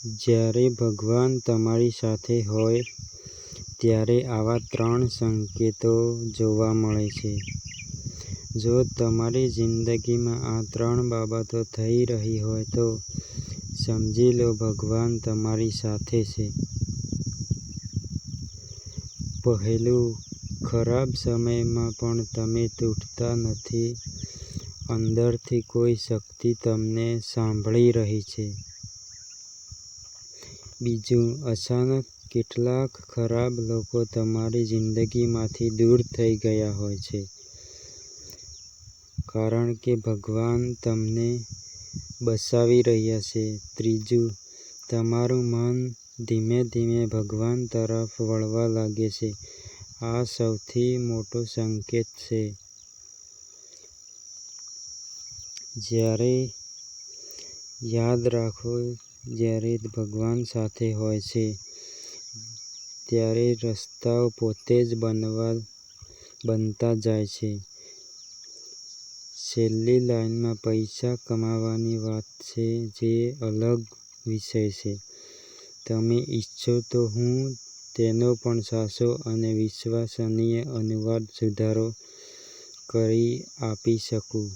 જ્યારે ભગવાન તમારી સાથે હોય ત્યારે આવા 3 સંકેતો જોવા મળે છે. જો તમારી જિંદગીમાં આ 3 બાબતો થઈ રહી હોય તો સમજી લો ભગવાન તમારી સાથે છે. પહેલું, ખરાબ સમયમાં પણ તમે તૂટતા નથી. અંદરથી કોઈ શક્તિ તમને સાંભળી રહી છે. બીજું, અચાનક કેટલાક ખરાબ લોકો તમારી જિંદગીમાંથી દૂર થઈ ગયા હોય છે. કારણ કે ભગવાન તમને બચાવી રહ્યા છે. ત્રીજું, તમારું મન ધીમે ધીમે ભગવાન તરફ વળવા લાગે છે. આ સૌથી મોટો સંકેત છે. યાદ રાખો, જ્યારે ભગવાન સાથે હોય છે ત્યારે રસ્તાઓ પોતે જ બનતા જાય છે. છેલ્લી લાઈનમાં પૈસા કમાવાની વાત છે જે અલગ વિષય છે. તમે ઈચ્છો તો હું તેનો પણ સાચો અને વિશ્વસનીય અનુવાદ સુધારો કરી આપી શકું.